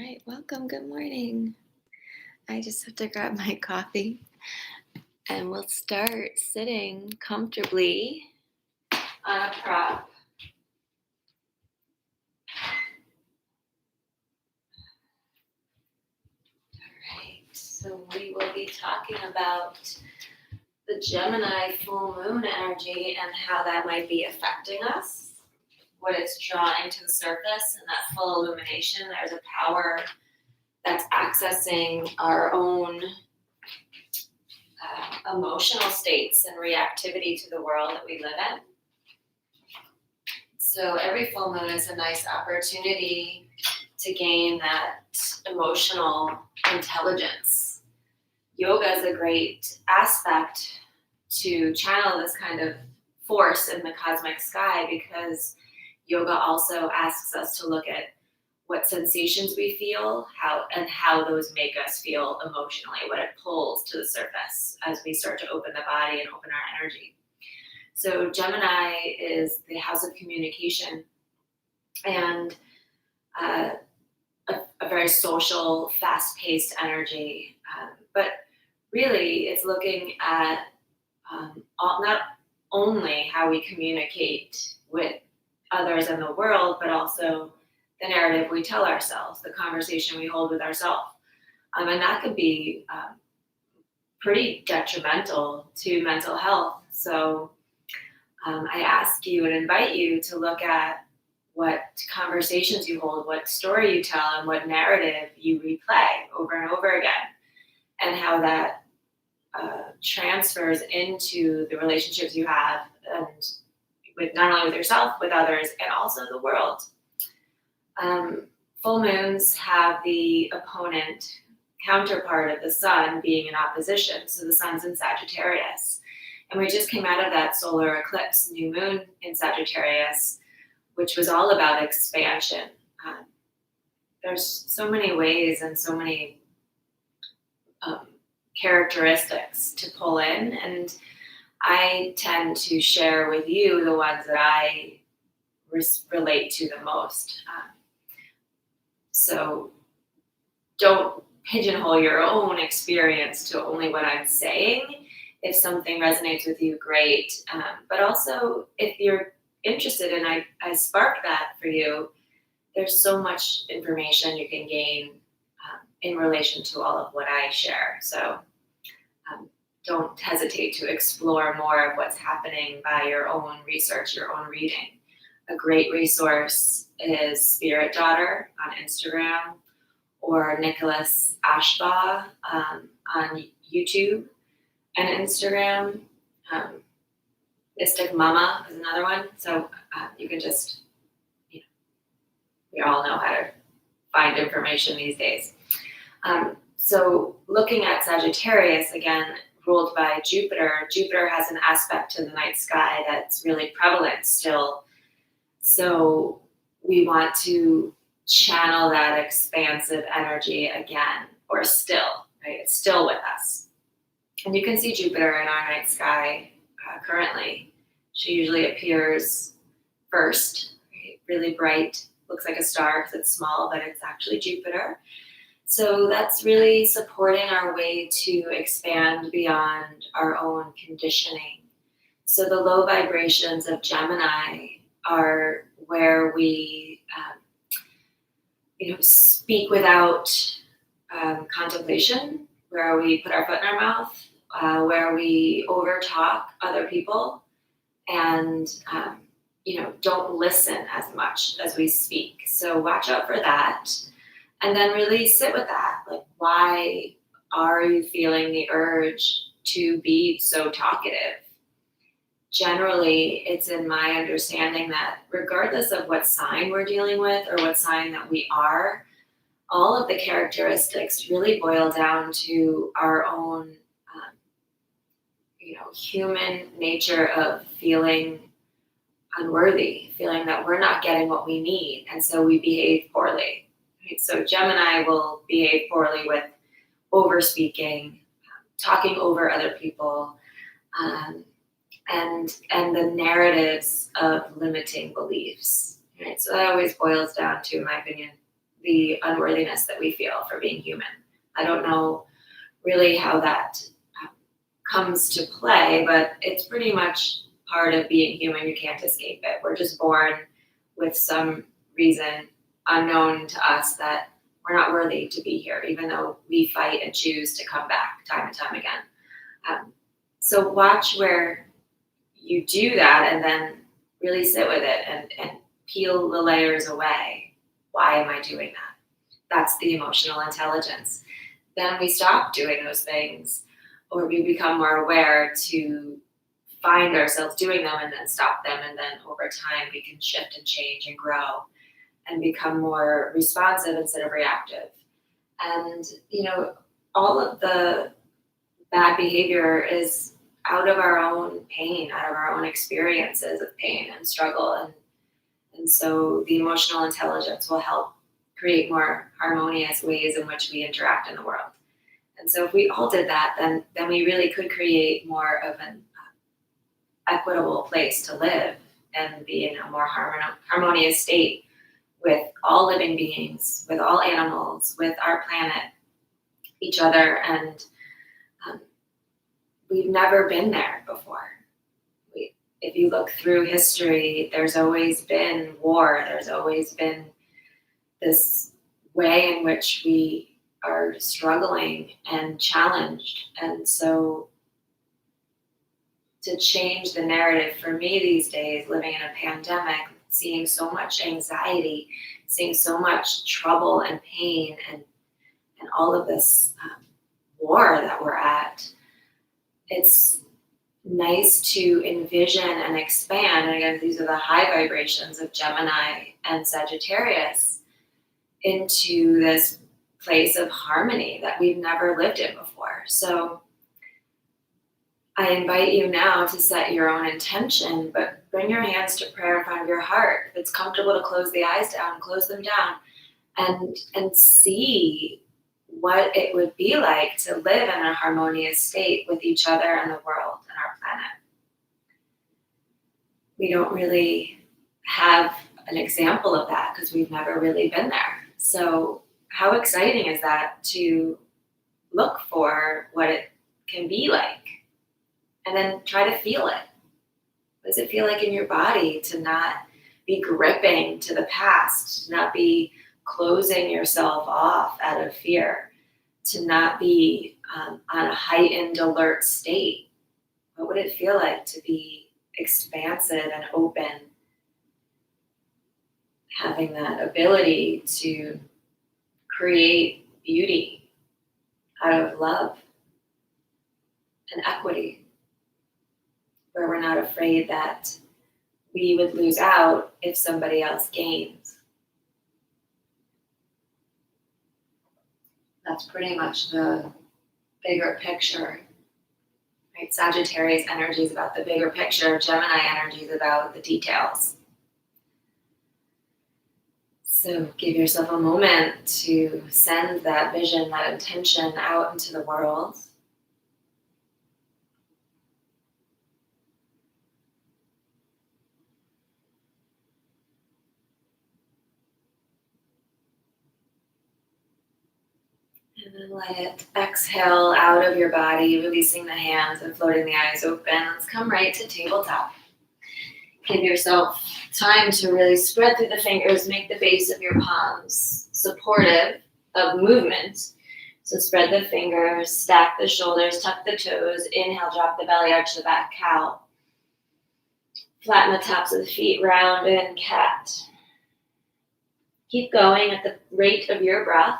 right, welcome. Good morning. I just have to grab my coffee and we'll start sitting comfortably on a prop. All right, so we will be talking about the Gemini full moon energy and how that might be affecting us, what it's drawing to the surface, and that full illumination. There's a power that's accessing our own emotional states and reactivity to the world that we live in. So every full moon is a nice opportunity to gain that emotional intelligence. Yoga is a great aspect to channel this kind of force in the cosmic sky, because yoga also asks us to look at what sensations we feel, how those make us feel emotionally, what it pulls to the surface as we start to open the body and open our energy. So Gemini is the house of communication and a very social, fast-paced energy. But really, it's looking at not only how we communicate with others in the world, but also the narrative we tell ourselves, the conversation we hold with ourselves. And that could be pretty detrimental to mental health. So I ask you and invite you to look at what conversations you hold, what story you tell, and what narrative you replay over and over again, and how that transfers into the relationships you have, and with not only with yourself, with others, and also the world. Full moons have the opponent counterpart of the sun being in opposition. So the sun's in Sagittarius. And we just came out of that solar eclipse, new moon in Sagittarius, which was all about expansion. There's so many ways and so many characteristics to pull in. And I tend to share with you the ones that I relate to the most. So don't pigeonhole your own experience to only what I'm saying. If something resonates with you, great. But also, if you're interested and I spark that for you, there's so much information you can gain in relation to all of what I share. So don't hesitate to explore more of what's happening by your own research, your own reading. A great resource is Spirit Daughter on Instagram, or Nicholas Ashbaugh on YouTube and Instagram. Mystic Mama is another one. So you can just, we all know how to find information these days. So looking at Sagittarius, again, ruled by Jupiter, Jupiter has an aspect to the night sky that's really prevalent still. So we want to channel that expansive energy again, or still, right? It's still with us. And you can see Jupiter in our night sky currently. She usually appears first, right? Really bright, looks like a star because it's small, but it's actually Jupiter. So that's really supporting our way to expand beyond our own conditioning. So the low vibrations of Gemini are where we speak without contemplation, where we put our foot in our mouth, where we overtalk other people, and don't listen as much as we speak. So watch out for that, and then really sit with that. Like, why are you feeling the urge to be so talkative? Generally, it's in my understanding that regardless of what sign we're dealing with or what sign that we are, all of the characteristics really boil down to our own, human nature of feeling unworthy, feeling that we're not getting what we need, and so we behave poorly. Right? So Gemini will behave poorly with overspeaking, talking over other people, and the narratives of limiting beliefs. Right? So that always boils down to, in my opinion, the unworthiness that we feel for being human. I don't know really how that comes to play, but it's pretty much part of being human. You can't escape it. We're just born with some reason unknown to us that we're not worthy to be here, even though we fight and choose to come back time and time again. So watch where you do that and then really sit with it and peel the layers away. Why am I doing that? That's the emotional intelligence. Then we stop doing those things, or we become more aware to find ourselves doing them and then stop them. And then over time, we can shift and change and grow and become more responsive instead of reactive. And, all of the bad behavior is out of our own pain, out of our own experiences of pain and struggle. And so the emotional intelligence will help create more harmonious ways in which we interact in the world. And so if we all did that, then we really could create more of an equitable place to live and be in a more harmonious state with all living beings, with all animals, with our planet, each other. And we've never been there before. If you look through history, there's always been war. There's always been this way in which we are struggling and challenged. And so to change the narrative for me these days, living in a pandemic, seeing so much anxiety, seeing so much trouble and pain and all of this war that we're at, it's nice to envision and expand. And again, these are the high vibrations of Gemini and Sagittarius into this place of harmony that we've never lived in before. So I invite you now to set your own intention, but bring your hands to prayer in front of your heart. If it's comfortable to close the eyes down, close them down and see what it would be like to live in a harmonious state with each other and the world and our planet. We don't really have an example of that because we've never really been there. So how exciting is that to look for what it can be like and then try to feel it? What does it feel like in your body to not be gripping to the past, not be closing yourself off out of fear, to not be on a heightened alert state? What would it feel like to be expansive and open, having that ability to create beauty out of love and equity, where we're not afraid that we would lose out if somebody else gains? That's pretty much the bigger picture, right? Sagittarius energy is about the bigger picture. Gemini energy is about the details. So give yourself a moment to send that vision, that intention out into the world. And then let it exhale out of your body, releasing the hands and floating the eyes open. Let's come right to tabletop. Give yourself time to really spread through the fingers, make the base of your palms supportive of movement. So spread the fingers, stack the shoulders, tuck the toes, inhale, drop the belly, arch the back, cow. Flatten the tops of the feet, round in cat. Keep going at the rate of your breath.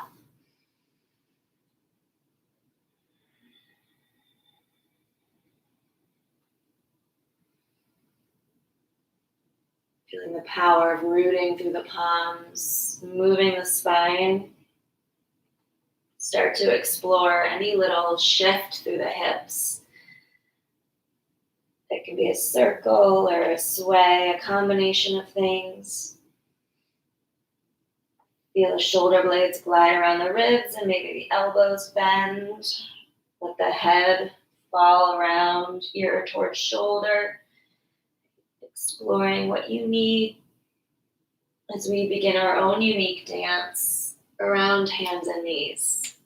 Feeling the power of rooting through the palms, moving the spine. Start to explore any little shift through the hips. It can be a circle or a sway, a combination of things. Feel the shoulder blades glide around the ribs and maybe the elbows bend. Let the head fall around, ear towards shoulder. Exploring what you need as we begin our own unique dance around hands and knees.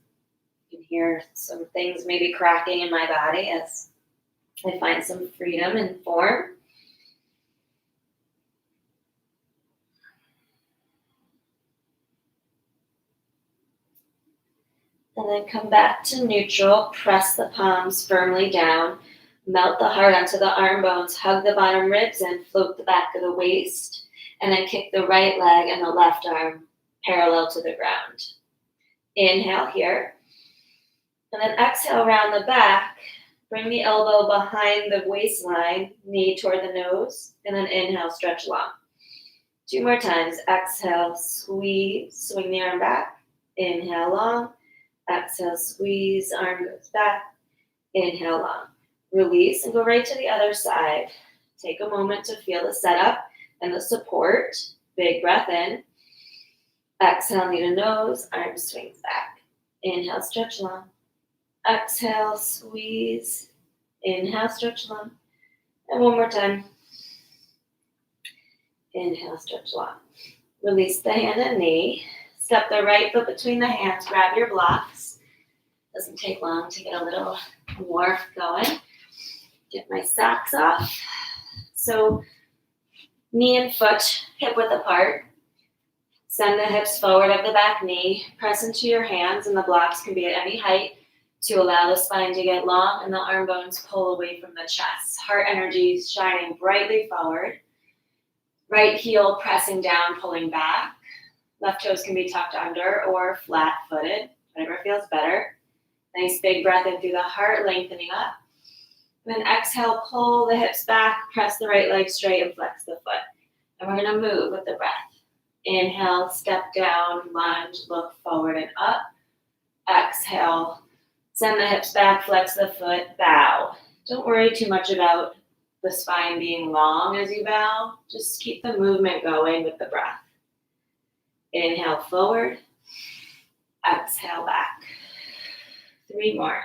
You can hear some things maybe cracking in my body as I find some freedom in form. And then come back to neutral, press the palms firmly down, melt the heart onto the arm bones, hug the bottom ribs and float the back of the waist, and then kick the right leg and the left arm parallel to the ground. Inhale here, and then exhale around the back, bring the elbow behind the waistline, knee toward the nose, and then inhale, stretch long. 2 more times, exhale, squeeze, swing the arm back, inhale long, exhale, squeeze, arm goes back, inhale long. Release and go right to the other side. Take a moment to feel the setup and the support. Big breath in. Exhale, knee to nose, arm swings back. Inhale, stretch long. Exhale, squeeze. Inhale, stretch long. And one more time. Inhale, stretch long. Release the hand and knee. Step the right foot between the hands. Grab your blocks. Doesn't take long to get a little more going. Get my socks off. So knee and foot hip width apart. Send the hips forward of the back knee. Press into your hands, and the blocks can be at any height to allow the spine to get long and the arm bones pull away from the chest. Heart energy shining brightly forward. Right heel pressing down, pulling back. Left toes can be tucked under or flat-footed, whatever feels better. Nice big breath in through the heart, lengthening up. Then exhale, pull the hips back, press the right leg straight and flex the foot. And we're gonna move with the breath. Inhale, step down, lunge, look forward and up. Exhale, send the hips back, flex the foot, bow. Don't worry too much about the spine being long as you bow. Just keep the movement going with the breath. Inhale forward, exhale back. 3 more.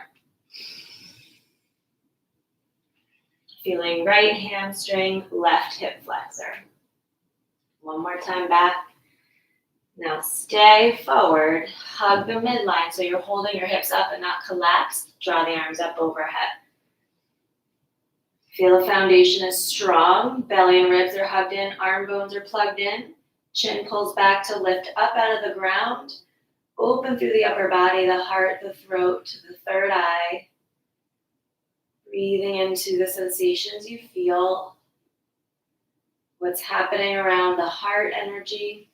Feeling right hamstring, left hip flexor. 1 more time back. Now stay forward, hug the midline so you're holding your hips up and not collapsed. Draw the arms up overhead. Feel the foundation is strong, belly and ribs are hugged in, arm bones are plugged in, chin pulls back to lift up out of the ground, open through the upper body, the heart, the throat, the third eye. Breathing into the sensations you feel, what's happening around the heart energy.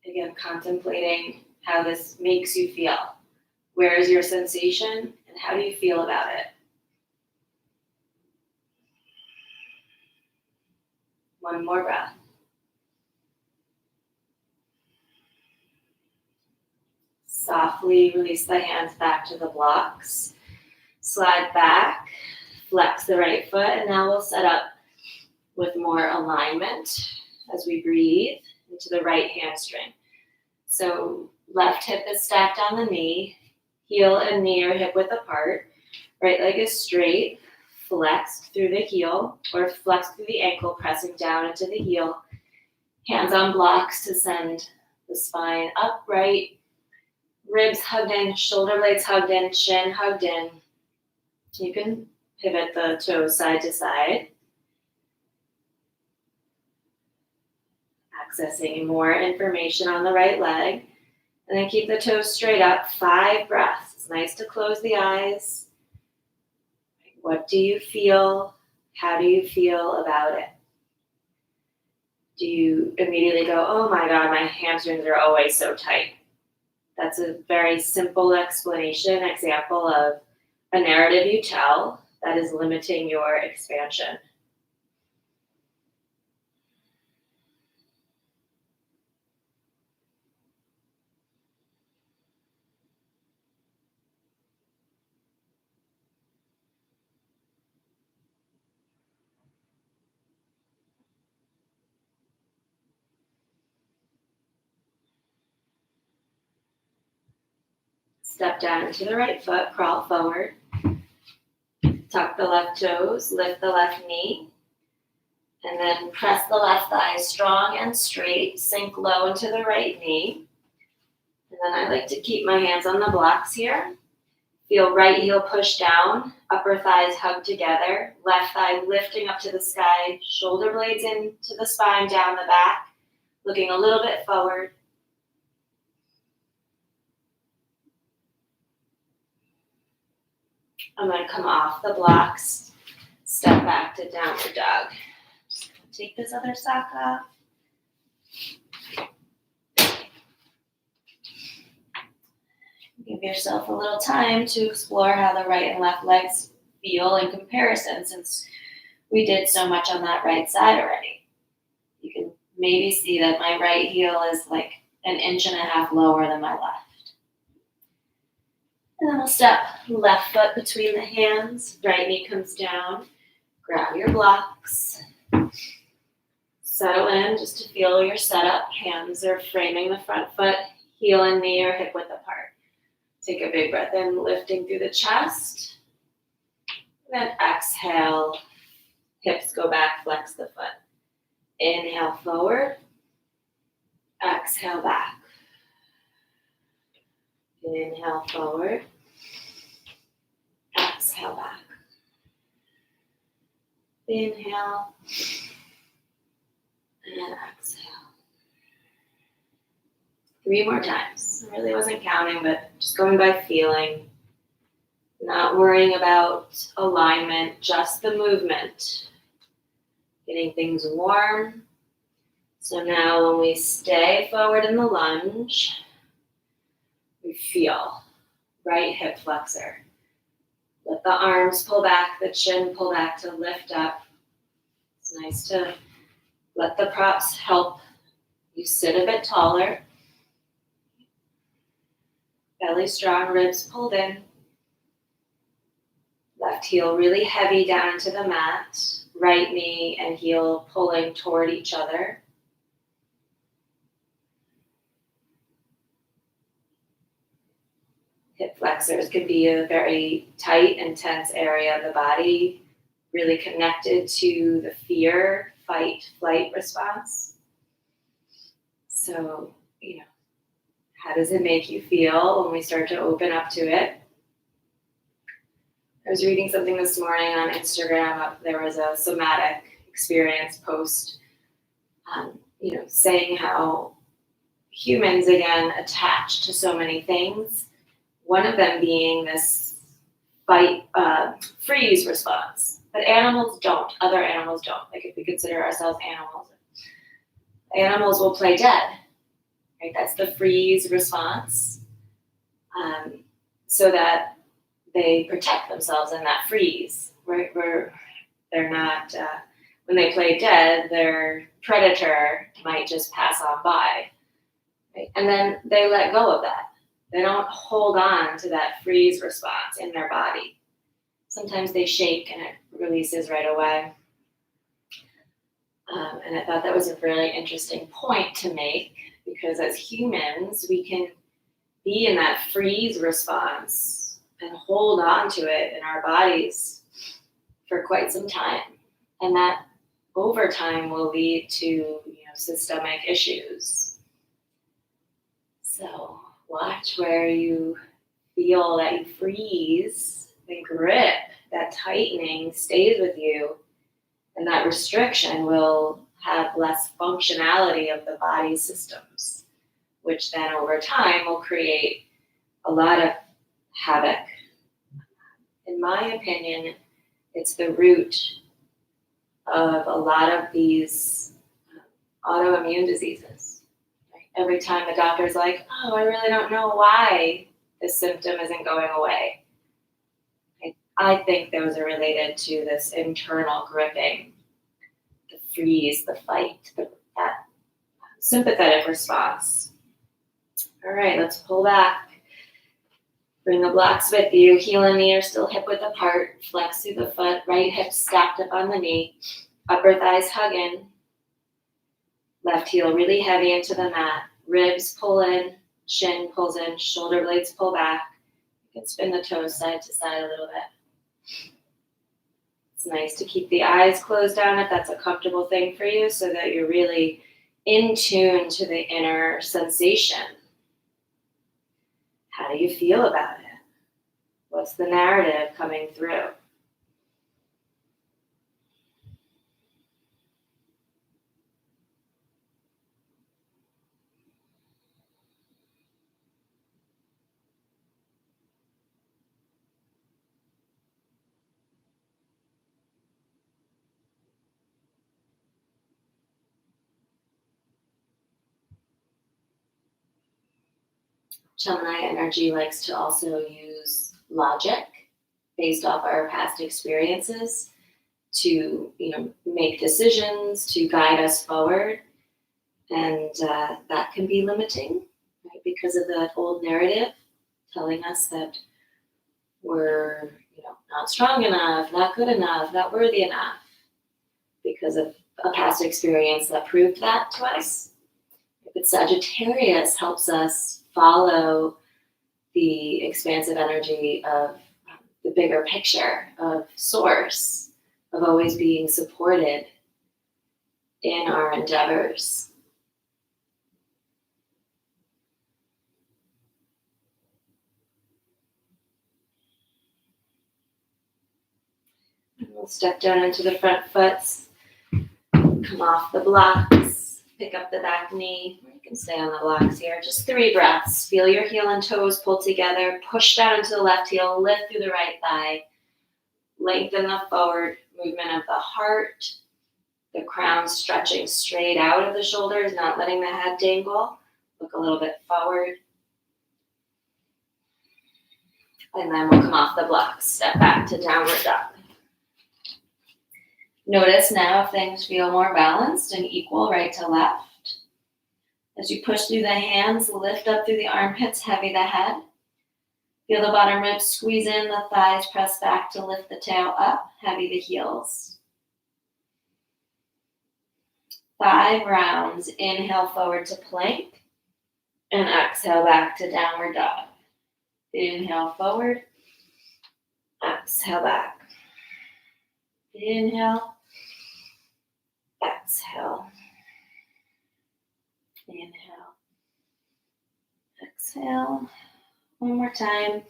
Again, contemplating how this makes you feel. Where is your sensation and how do you feel about it? 1 more breath. Softly release the hands back to the blocks. Slide back, flex the right foot, and now we'll set up with more alignment as we breathe into the right hamstring. So left hip is stacked on the knee, heel and knee are hip width apart, right leg is straight, flexed through the heel or flexed through the ankle, pressing down into the heel. Hands on blocks to send the spine upright. Ribs hugged in, shoulder blades hugged in, chin hugged in. You can pivot the toes side to side. Accessing more information on the right leg. And then keep the toes straight up, 5 breaths. It's nice to close the eyes. What do you feel? How do you feel about it? Do you immediately go, oh my God, my hamstrings are always so tight? That's a very simple example of a narrative you tell that is limiting your expansion. Step down into the right foot, crawl forward. Tuck the left toes, lift the left knee. And then press the left thigh strong and straight, sink low into the right knee. And then I like to keep my hands on the blocks here. Feel right heel push down, upper thighs hug together, left thigh lifting up to the sky, shoulder blades into the spine, down the back, looking a little bit forward. I'm going to come off the blocks, step back to downward dog. Just going to take this other sock off. Give yourself a little time to explore how the right and left legs feel in comparison, since we did so much on that right side already. You can maybe see that my right heel is like 1.5 inches lower than my left. And then we'll step left foot between the hands, right knee comes down, grab your blocks, settle in just to feel your setup. Hands are framing the front foot, heel and knee are hip width apart. Take a big breath in, lifting through the chest. And then exhale, hips go back, flex the foot. Inhale forward, exhale back. Inhale forward, exhale back. Inhale, and exhale. 3 more times. I really wasn't counting, but just going by feeling. Not worrying about alignment, just the movement. Getting things warm. So now when we stay forward in the lunge, we feel right hip flexor. Let the arms pull back, the chin pull back to lift up. It's nice to let the props help you sit a bit taller. Belly strong, ribs pulled in. Left heel really heavy down into the mat. Right knee and heel pulling toward each other. Hip flexors could be a very tight, intense area of the body, really connected to the fear, fight, flight response. So, how does it make you feel when we start to open up to it? I was reading something this morning on Instagram. There was a somatic experience post, saying how humans, again, attach to so many things. One of them being this fight, freeze response. But animals don't. Other animals don't. Like if we consider ourselves animals will play dead. Right? That's the freeze response. So that they protect themselves in that freeze. Right? Where they're not, when they play dead, their predator might just pass on by. Right? And then they let go of that. They don't hold on to that freeze response in their body. Sometimes they shake and it releases right away. And I thought that was a really interesting point to make, because as humans, we can be in that freeze response and hold on to it in our bodies for quite some time. And that over time will lead to systemic issues. So watch where you feel that you freeze, the grip, that tightening stays with you, and that restriction will have less functionality of the body's systems, which then over time will create a lot of havoc. In my opinion, it's the root of a lot of these autoimmune diseases. Right? Every time the doctor's like, oh, I really don't know why this symptom isn't going away. I think those are related to this internal gripping, the freeze, the fight, that sympathetic response. All right, let's pull back. Bring the blocks with you. Heel and knee are still hip width apart. Flex through the foot. Right hip stacked up on the knee. Upper thighs hug in. Left heel really heavy into the mat. Ribs pull in. Shin pulls in. Shoulder blades pull back. You can spin the toes side to side a little bit. It's nice to keep the eyes closed down if that's a comfortable thing for you, so that you're really in tune to the inner sensation. How do you feel about it? What's the narrative coming through? Gemini energy likes to also use logic based off our past experiences to, make decisions, to guide us forward. And that can be limiting, right? Because of that old narrative telling us that we're, not strong enough, not good enough, not worthy enough, because of a past experience that proved that to us. But Sagittarius helps us follow the expansive energy of the bigger picture of source, of always being supported in our endeavors. And we'll step down into the front foot, come off the blocks, pick up the back knee. You can stay on the blocks here. Just 3 breaths. Feel your heel and toes pull together. Push down into the left heel. Lift through the right thigh. Lengthen the forward movement of the heart. The crown stretching straight out of the shoulders, not letting the head dangle. Look a little bit forward. And then we'll come off the blocks. Step back to downward dog. Notice now if things feel more balanced and equal right to left. As you push through the hands, lift up through the armpits, heavy the head. Feel the bottom ribs squeeze in, the thighs press back to lift the tail up, heavy the heels. 5 rounds. Inhale forward to plank and exhale back to downward dog. Inhale forward, exhale back. Inhale, exhale. Inhale, exhale. One more time.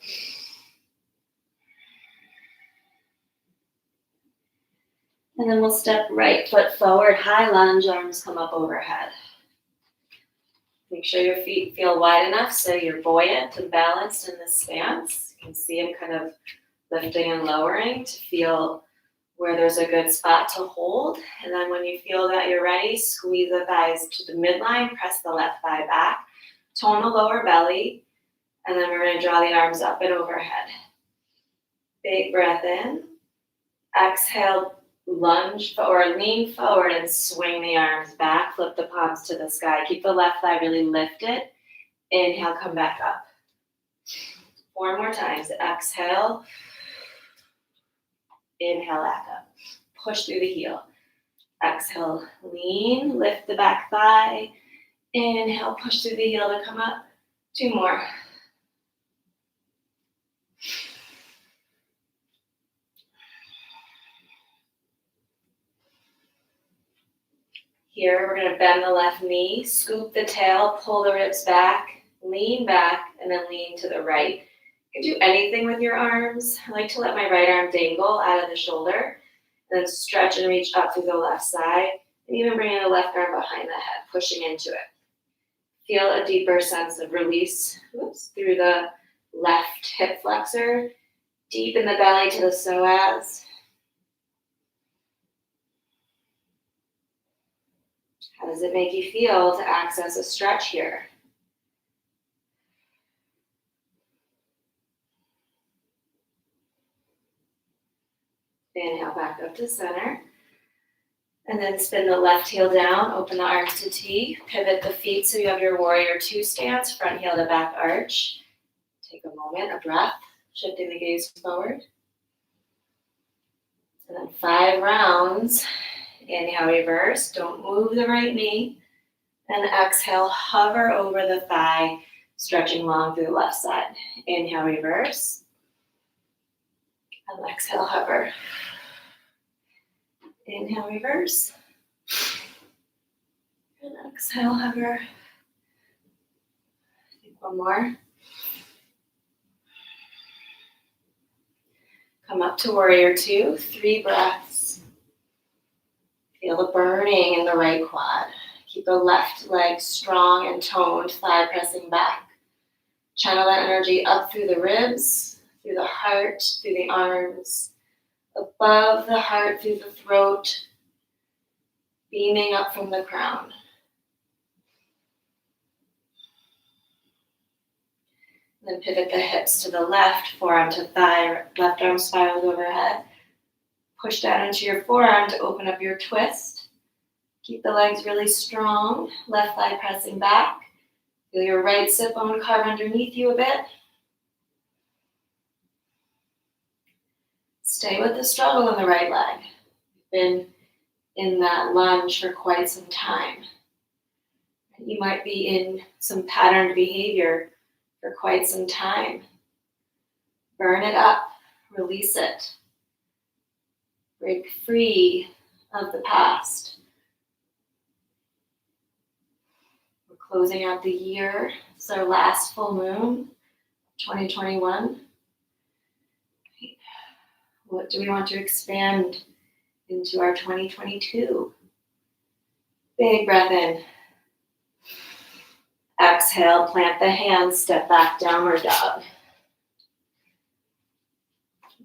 And then we'll step right foot forward, high lunge, arms come up overhead. Make sure your feet feel wide enough so you're buoyant and balanced in this stance. You can see them kind of lifting and lowering to feel where there's a good spot to hold. And then when you feel that you're ready, squeeze the thighs to the midline, press the left thigh back, tone the lower belly, and then we're going to draw the arms up and overhead. Big breath in. Exhale, lunge or lean forward and swing the arms back, flip the palms to the sky. Keep the left thigh really lifted. Inhale, come back up. 4 more times. Exhale. Inhale, back up. Push through the heel. Exhale, lean, lift the back thigh. Inhale, push through the heel to come up. 2 more. Here, we're going to bend the left knee, scoop the tail, pull the ribs back, lean back, and then lean to the right. You can do anything with your arms. I like to let my right arm dangle out of the shoulder, and then stretch and reach up through the left side, and even bringing the left arm behind the head, pushing into it. Feel a deeper sense of release through the left hip flexor, deep in the belly to the psoas. How does it make you feel to access a stretch here? Inhale back up to center. And then spin the left heel down, open the arms to T, pivot the feet so you have your warrior 2 stance, front heel to back arch. Take a moment, a breath, shifting the gaze forward. And then 5 rounds. Inhale, reverse. Don't move the right knee. And exhale, hover over the thigh, stretching long through the left side. Inhale, reverse. And exhale, hover. Inhale, reverse. And exhale, hover. One more. Come up to warrior two, 3 breaths. Feel the burning in the right quad. Keep the left leg strong and toned, thigh pressing back. Channel that energy up through the ribs, through the heart, through the arms, above the heart, through the throat, beaming up from the crown. Then pivot the hips to the left, forearm to thigh, left arm spirals overhead. Push down into your forearm to open up your twist. Keep the legs really strong, left thigh pressing back. Feel your right sit bone carve underneath you a bit. Stay with the struggle in the right leg. You've been in that lunge for quite some time. You might be in some patterned behavior for quite some time. Burn it up, release it. Break free of the past. We're closing out the year. It's our last full moon, 2021. What do we want to expand into our 2022? Big breath in. Exhale, plant the hands, step back, downward dog.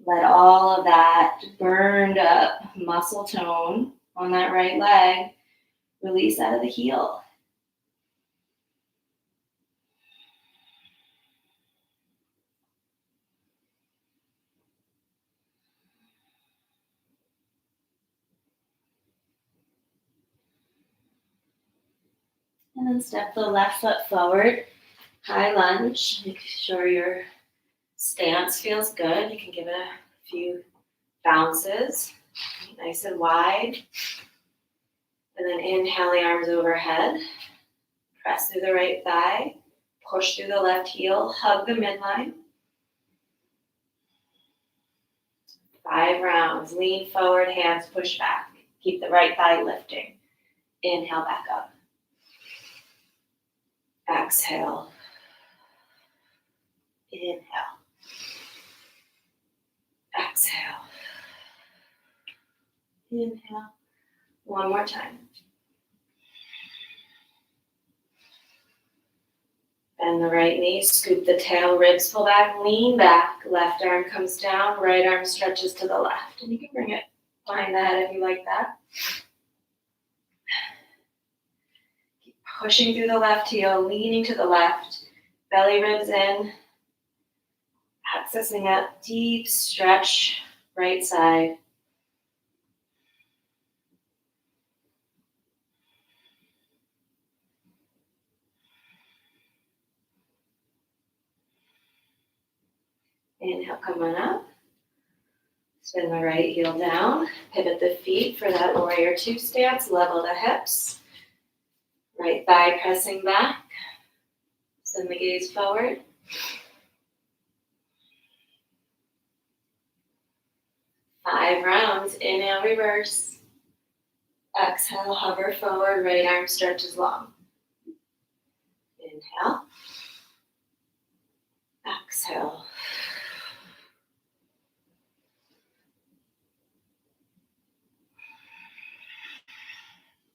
Let all of that burned up muscle tone on that right leg release out of the heel. And then step the left foot forward, high lunge. Make sure your stance feels good. You can give it a few bounces, nice and wide. And then inhale the arms overhead. Press through the right thigh. Push through the left heel. Hug the midline. 5 rounds. Lean forward, hands push back. Keep the right thigh lifting. Inhale back up. Exhale. Inhale. Exhale. Inhale. One more time. Bend the right knee, scoop the tail, ribs pull back, lean back. Left arm comes down, right arm stretches to the left. And you can bring it behind the head if you like that. Keep pushing through the left heel, leaning to the left. Belly ribs in. Accessing that deep stretch, right side. Inhale, come on up. Spin the right heel down. Pivot the feet for that warrior two stance. Level the hips. Right thigh pressing back. Send the gaze forward. Five rounds. Inhale, reverse. Exhale, hover forward. Right arm stretches long. Inhale. Exhale.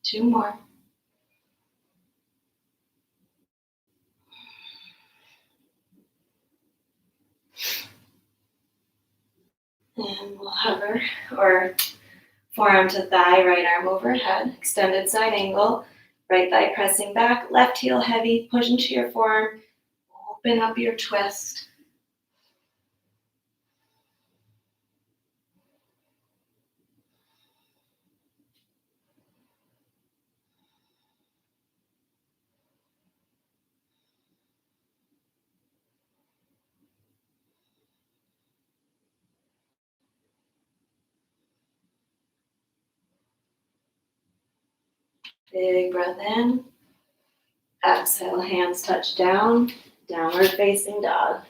Two more. And we'll hover or forearm to thigh, right arm overhead, extended side angle, right thigh pressing back, left heel heavy, push into your forearm, open up your twist. Big breath in. Exhale, hands touch down, downward facing dog.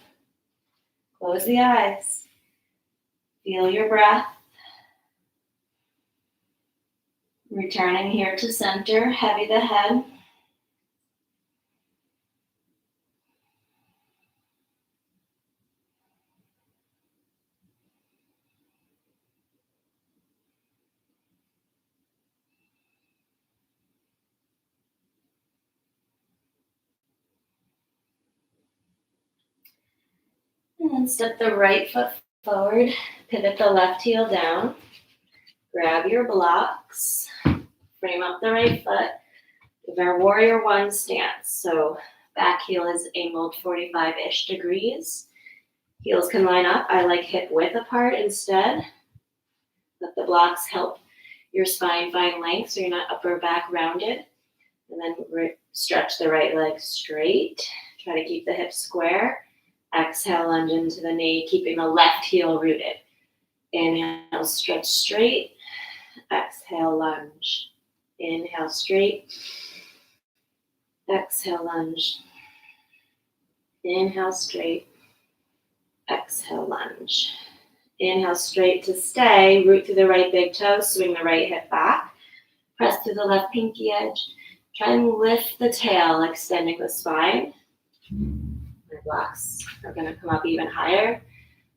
Close the eyes. Feel your breath. Returning here to center, heavy the head. And then step the right foot forward, pivot the left heel down, grab your blocks, frame up the right foot with our warrior one stance. So back heel is angled 45-ish degrees. Heels can line up. I like hip width apart instead. Let the blocks help your spine find length so you're not upper back rounded. And then stretch the right leg straight. Try to keep the hips square. Exhale, lunge into the knee, keeping the left heel rooted. Inhale, stretch straight. Exhale, lunge. Inhale, straight. Exhale, lunge. Inhale, straight. Exhale, lunge. Inhale, straight to stay. Root through the right big toe. Swing the right hip back. Press through the left pinky edge. Try and lift the tail, extending the spine. My blocks are going to come up even higher,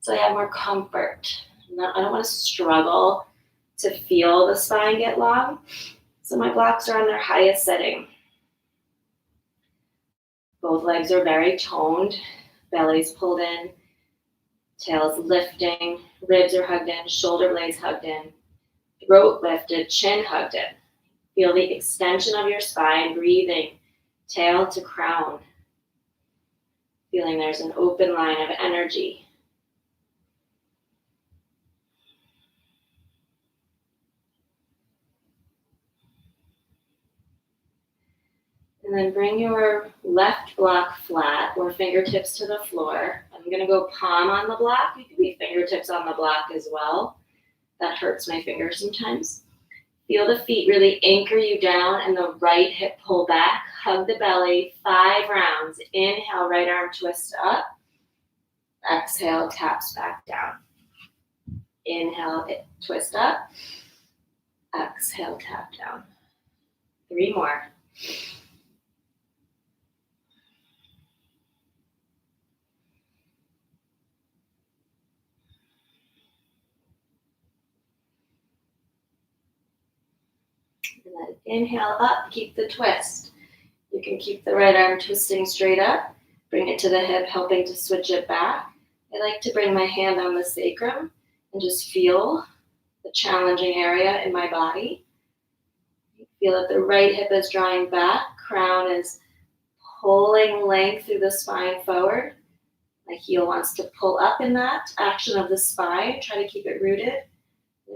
so I have more comfort. I don't want to struggle to feel the spine get long, so my blocks are on their highest setting. Both legs are very toned, belly's pulled in, tail's lifting, ribs are hugged in, shoulder blades hugged in, throat lifted, chin hugged in. Feel the extension of your spine, breathing, tail to crown. Feeling there's an open line of energy. And then bring your left block flat or fingertips to the floor. I'm going to go palm on the block. You can be fingertips on the block as well. That hurts my fingers sometimes. Feel the feet really anchor you down and the right hip pull back. Hug the belly, 5 rounds. Inhale, right arm twist up. Exhale, taps back down. Inhale, twist up. Exhale, tap down. 3 more. And then inhale up, keep the twist. You can keep the right arm twisting straight up. Bring it to the hip, helping to switch it back. I like to bring my hand on the sacrum and just feel the challenging area in my body. Feel that the right hip is drawing back, crown is pulling length through the spine forward. My heel wants to pull up in that action of the spine. Try to keep it rooted.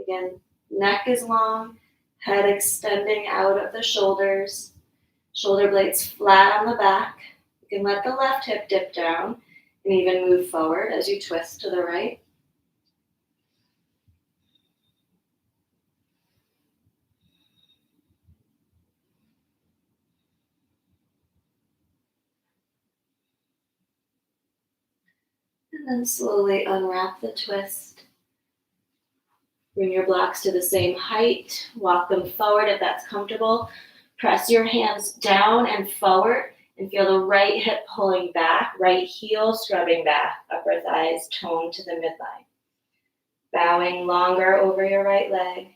Again, neck is long, head extending out of the shoulders, shoulder blades flat on the back. You can let the left hip dip down and even move forward as you twist to the right. And then slowly unwrap the twist. Bring your blocks to the same height. Walk them forward if that's comfortable. Press your hands down and forward and feel the right hip pulling back, right heel scrubbing back, upper thighs toned to the midline. Bowing longer over your right leg.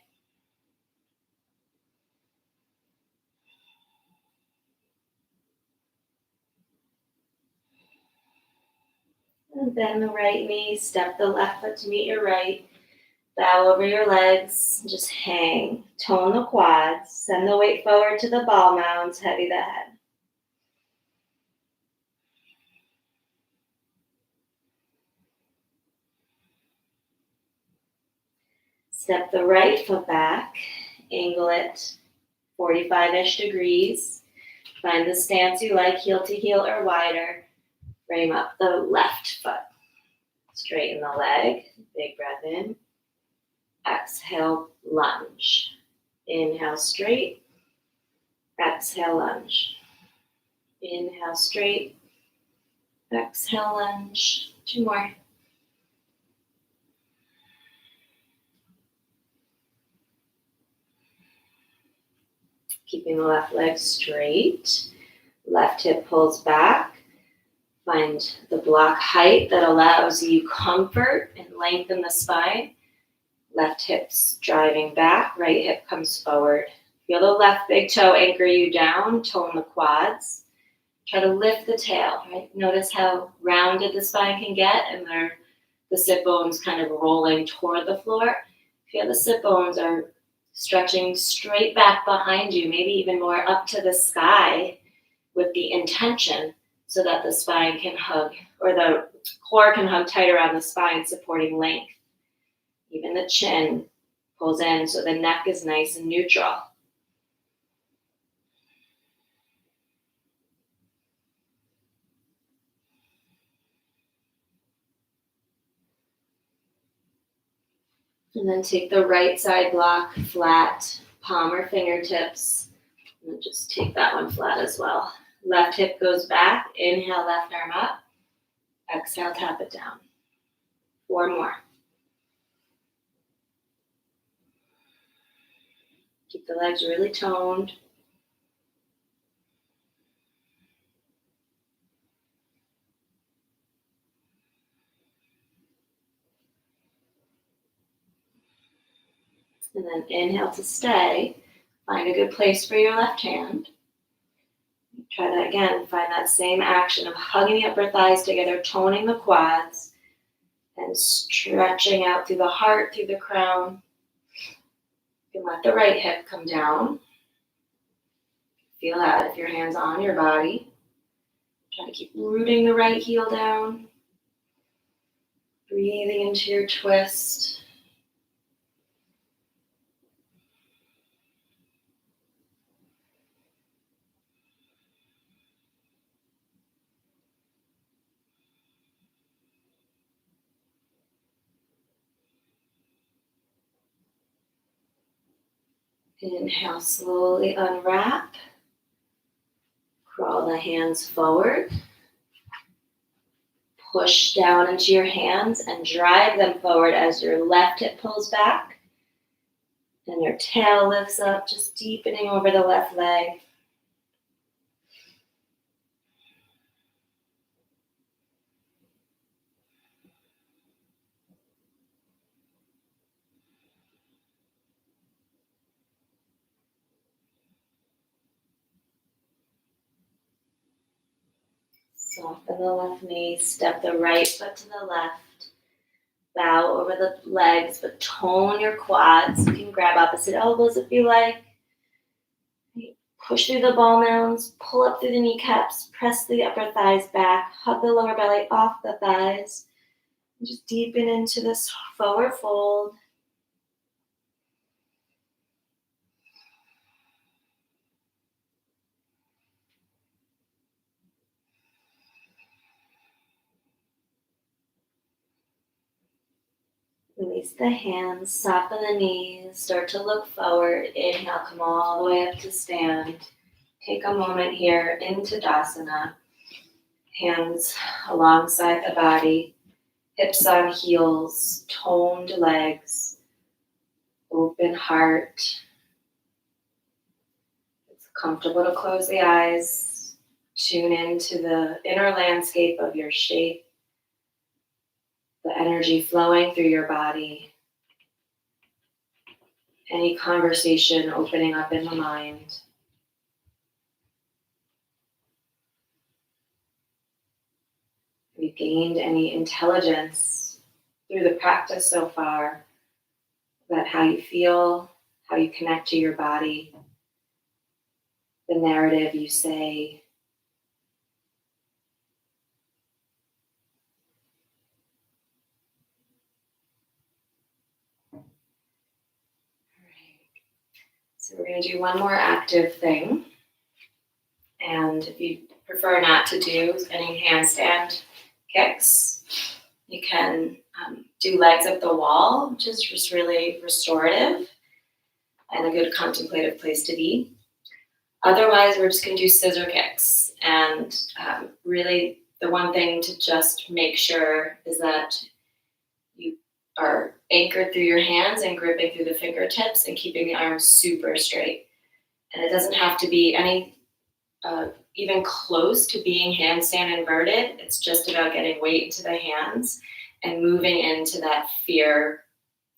And bend the right knee, step the left foot to meet your right. Bow over your legs, just hang. Tone the quads, send the weight forward to the ball mounds, heavy the head. Step the right foot back, angle it 45-ish degrees. Find the stance you like, heel to heel or wider. Frame up the left foot. Straighten the leg, big breath in. Exhale, lunge. Inhale, straight. Exhale, lunge. Inhale, straight. Exhale, lunge. 2 more. Keeping the left leg straight. Left hip pulls back. Find the block height that allows you comfort and lengthen the spine. Left hip's driving back, right hip comes forward. Feel the left big toe anchor you down, tone the quads. Try to lift the tail, right? Notice how rounded the spine can get and the sit bones kind of rolling toward the floor. Feel the sit bones are stretching straight back behind you, maybe even more up to the sky with the intention so that the spine can hug, or the core can hug tight around the spine, supporting length. Even the chin pulls in so the neck is nice and neutral. And then take the right side block flat, palm or fingertips. And just take that one flat as well. Left hip goes back. Inhale, left arm up. Exhale, tap it down. 4 more. Keep the legs really toned. And then inhale to stay. Find a good place for your left hand. Try that again. Find that same action of hugging the upper thighs together, toning the quads, and stretching out through the heart, through the crown. You can let the right hip come down. Feel that if your hand's on your body. Try to keep rooting the right heel down. Breathing into your twist. Inhale, slowly unwrap. Crawl the hands forward. Push down into your hands and drive them forward as your left hip pulls back. And your tail lifts up, just deepening over the left leg. Soften the left knee, step the right foot to the left. Bow over the legs, but tone your quads. You can grab opposite elbows if you like. Push through the ball mounds, pull up through the kneecaps, press the upper thighs back, hug the lower belly off the thighs. And just deepen into this forward fold. Release the hands, soften the knees, start to look forward. Inhale, come all the way up to stand. Take a moment here into Tadasana. Hands alongside the body, hips on heels, toned legs, open heart. It's comfortable to close the eyes. Tune into the inner landscape of your shape. The energy flowing through your body. Any conversation opening up in the mind. Have you gained any intelligence through the practice so far about how you feel, how you connect to your body, the narrative you say? So we're going to do one more active thing. And if you prefer not to do any handstand kicks, you can do legs up the wall, which is just really restorative and a good contemplative place to be. Otherwise, we're just going to do scissor kicks. And really, the one thing to just make sure is that you are anchored through your hands and gripping through the fingertips and keeping the arms super straight. And it doesn't have to be any even close to being handstand inverted. It's just about getting weight into the hands and moving into that fear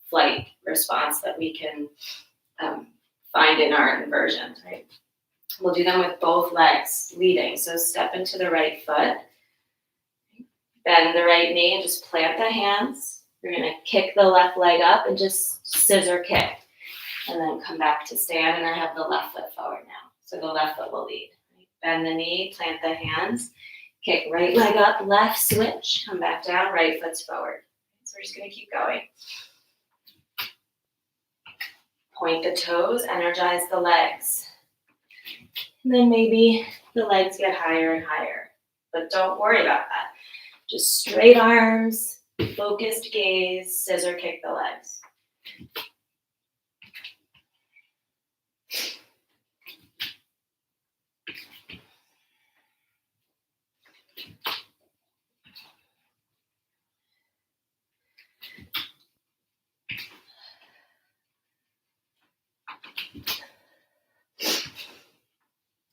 flight response that we can find in our inversions, right? We'll do them with both legs leading. So step into the right foot, bend the right knee, and just plant the hands. You're going to kick the left leg up and just scissor kick. And then come back to stand, and I have the left foot forward now. So the left foot will lead. Bend the knee, plant the hands, kick right leg up, left switch, come back down, right foot's forward. So we're just going to keep going. Point the toes, energize the legs. And then maybe the legs get higher and higher, but don't worry about that. Just straight arms, focused gaze, scissor kick the legs.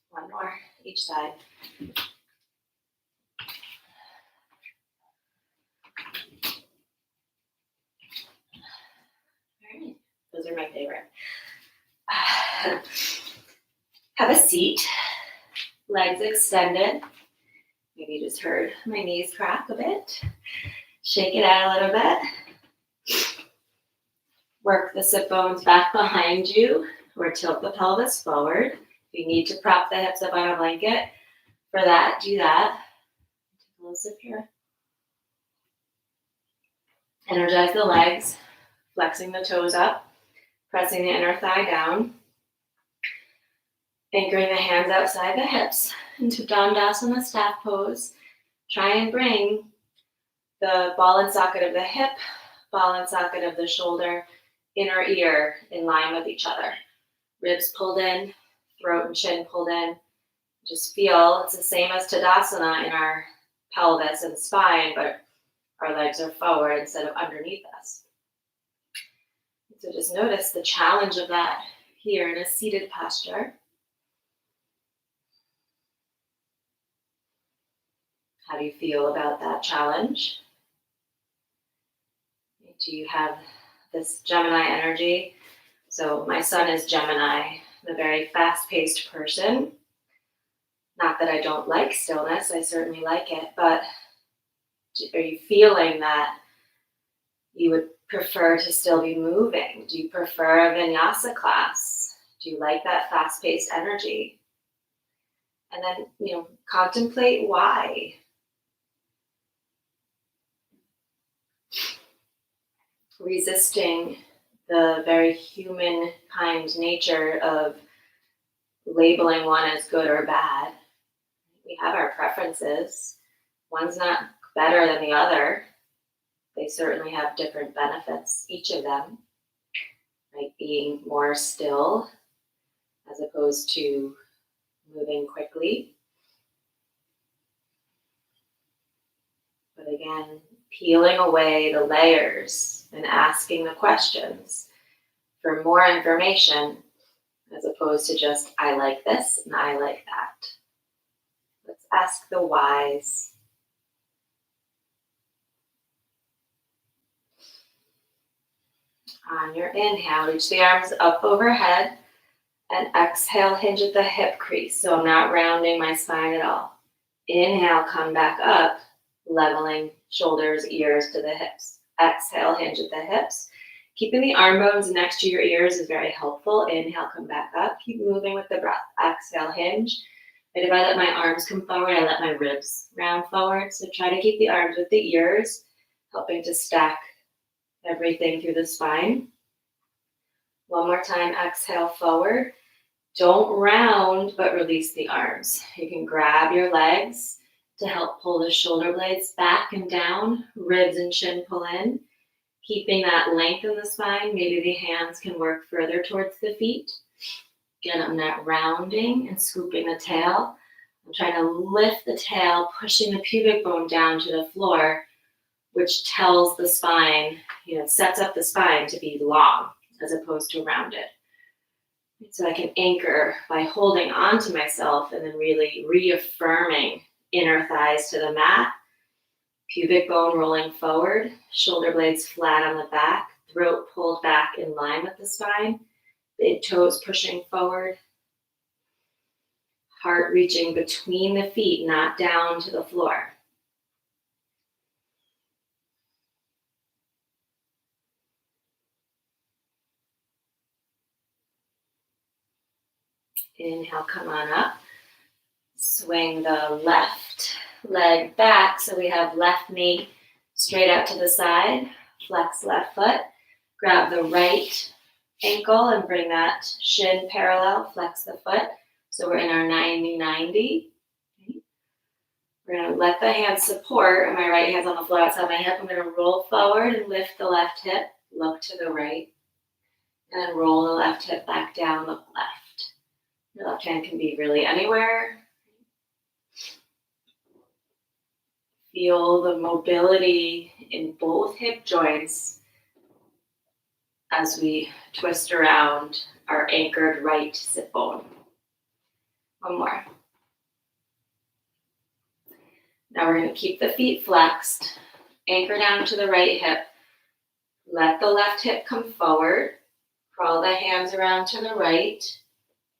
One more, each side. All right, those are my favorite. Have a seat, legs extended. Maybe you just heard my knees crack a bit. Shake it out a little bit. Work the sit bones back behind you or tilt the pelvis forward. If you need to prop the hips up on a blanket, for that, do that. Take a little sip here. Energize the legs, flexing the toes up, pressing the inner thigh down, anchoring the hands outside the hips into Dandasana staff pose. Try and bring the ball and socket of the hip, ball and socket of the shoulder, inner ear in line with each other. Ribs pulled in, throat and chin pulled in. Just feel it's the same as Tadasana in our pelvis and spine, but our legs are forward instead of underneath us. So just notice the challenge of that here in a seated posture. How do you feel about that challenge? Do you have this Gemini energy? So my son is Gemini, a very fast-paced person. Not that I don't like stillness, I certainly like it, but are you feeling that you would prefer to still be moving? Do you prefer a vinyasa class? Do you like that fast-paced energy? And then, contemplate why. Resisting the very human-kind nature of labeling one as good or bad. We have our preferences. One's not better than the other. They certainly have different benefits, each of them. Right? Being more still as opposed to moving quickly. But again, peeling away the layers and asking the questions for more information as opposed to just, I like this and I like that. Let's ask the whys. On your inhale, reach the arms up overhead and exhale, hinge at the hip crease. So I'm not rounding my spine at all. Inhale, come back up, leveling shoulders, ears to the hips. Exhale, hinge at the hips. Keeping the arm bones next to your ears is very helpful. Inhale, come back up. Keep moving with the breath. Exhale, hinge. And if I let my arms come forward, I let my ribs round forward. So try to keep the arms with the ears, helping to stack everything through the spine. One more time, exhale forward. Don't round, but release the arms. You can grab your legs to help pull the shoulder blades back and down, ribs and chin pull in. Keeping that length in the spine, maybe the hands can work further towards the feet. Again, I'm not rounding and scooping the tail. I'm trying to lift the tail, pushing the pubic bone down to the floor, which tells the spine, sets up the spine to be long as opposed to rounded. So I can anchor by holding on to myself and then really reaffirming inner thighs to the mat. Pubic bone rolling forward, shoulder blades flat on the back, throat pulled back in line with the spine, big toes pushing forward, heart reaching between the feet, not down to the floor. Inhale, come on up. Swing the left leg back so we have left knee straight out to the side. Flex left foot. Grab the right ankle and bring that shin parallel. Flex the foot. So we're in our 90-90. We're going to let the hands support. My right hand's on the floor outside my hip. I'm going to roll forward and lift the left hip. Look to the right. And then roll the left hip back down, look left. Your left hand can be really anywhere. Feel the mobility in both hip joints as we twist around our anchored right sit bone. One more. Now we're going to keep the feet flexed. Anchor down to the right hip. Let the left hip come forward. Crawl the hands around to the right.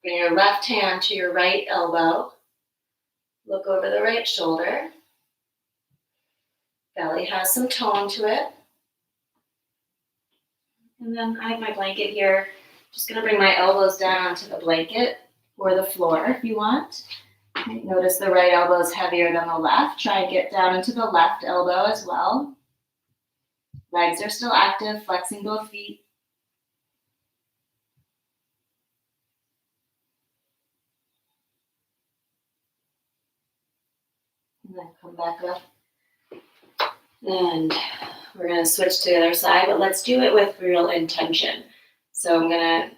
Bring your left hand to your right elbow. Look over the right shoulder. Belly has some tone to it. And then I have my blanket here. Just going to bring my elbows down onto the blanket or the floor if you want. Notice the right elbow is heavier than the left. Try and get down into the left elbow as well. Legs are still active, flexing both feet. And then come back up. And we're going to switch to the other side, but let's do it with real intention. So I'm going to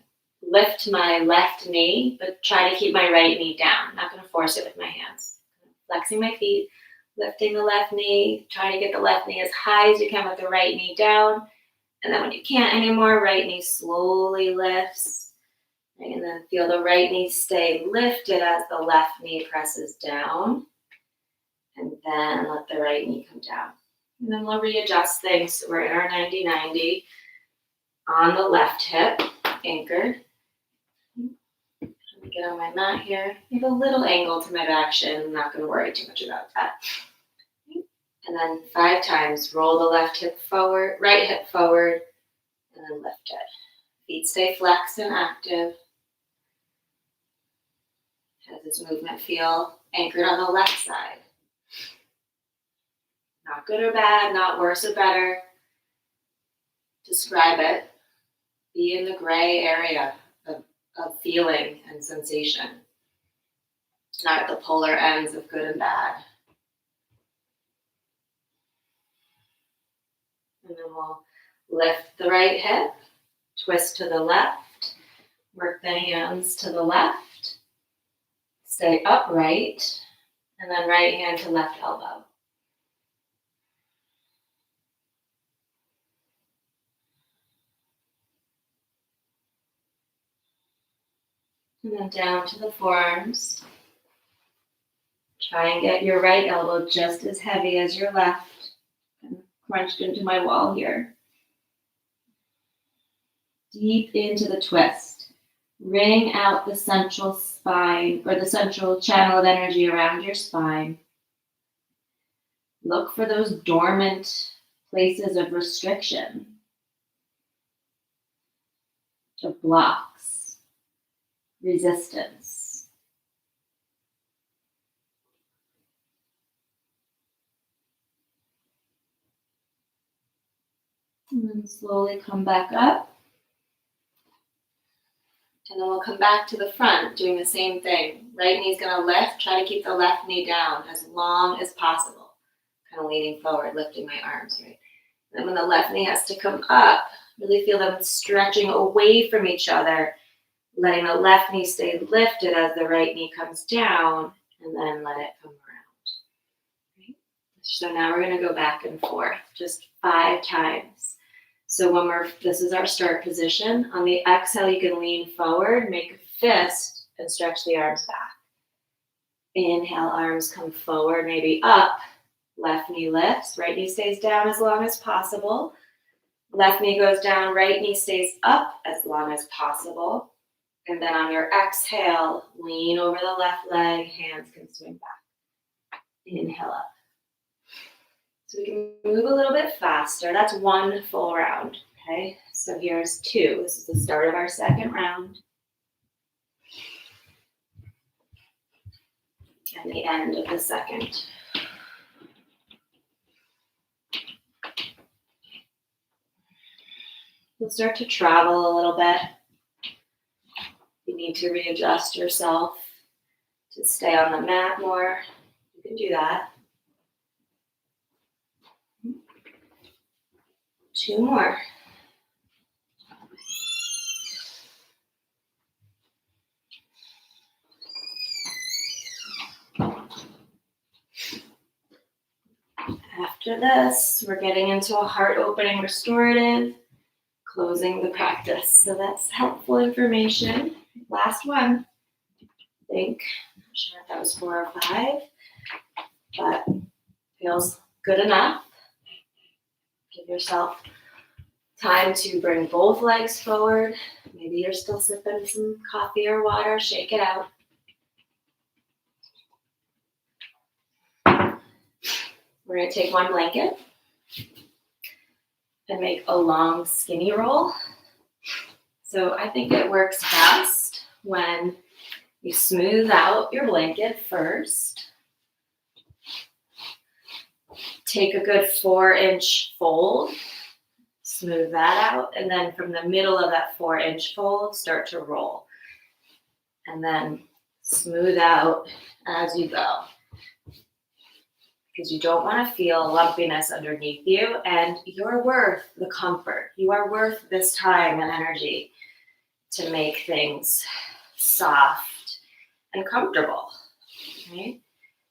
lift my left knee, but try to keep my right knee down. I'm not going to force it with my hands. Flexing my feet, lifting the left knee, trying to get the left knee as high as you can with the right knee down. And then when you can't anymore, right knee slowly lifts. And then feel the right knee stay lifted as the left knee presses down. And then let the right knee come down. And then we'll readjust things. So we're in our 90-90 on the left hip, anchored. Let me get on my mat here. I have a little angle to my back shin. I'm not going to worry too much about that. And then 5 times, roll the left hip forward, right hip forward, and then lift it. Feet stay flexed and active. How does this movement feel? Anchored on the left side. Not good or bad, not worse or better. Describe it. Be in the gray area of feeling and sensation. Not at the polar ends of good and bad. And then we'll lift the right hip, twist to the left, work the hands to the left, stay upright, and then right hand to left elbow. And then down to the forearms. Try and get your right elbow just as heavy as your left. I'm crunched into my wall here. Deep into the twist. Wring out the central spine or the central channel of energy around your spine. Look for those dormant places of restriction, of blocks, resistance. And then slowly come back up. And then we'll come back to the front, doing the same thing. Right knee's going to lift. Try to keep the left knee down as long as possible. Kind of leaning forward, lifting my arms, right? And then when the left knee has to come up, really feel them stretching away from each other, letting the left knee stay lifted as the right knee comes down, and then let it come around. Right? So now we're going to go back and forth, just 5 times. So this is our start position. On the exhale, you can lean forward, make a fist, and stretch the arms back. Inhale, arms come forward, maybe up. Left knee lifts, right knee stays down as long as possible. Left knee goes down, right knee stays up as long as possible. And then on your exhale, lean over the left leg, hands can swing back. Inhale up. So we can move a little bit faster. That's one full round, okay? So here's two. This is the start of our second round. And the end of the second. You'll start to travel a little bit. You need to readjust yourself to stay on the mat more. You can do that. Two more. After this, we're getting into a heart-opening restorative, closing the practice. So that's helpful information. Last one. I think. I'm not sure if that was 4 or 5, but feels good enough. Give yourself time to bring both legs forward. Maybe you're still sipping some coffee or water. Shake it out. We're going to take one blanket and make a long skinny roll. So I think it works best when you smooth out your blanket first. Take a good 4-inch fold, smooth that out, and then from the middle of that 4-inch fold, start to roll. And then smooth out as you go. Because you don't want to feel lumpiness underneath you, and you're worth the comfort. You are worth this time and energy to make things soft and comfortable, right?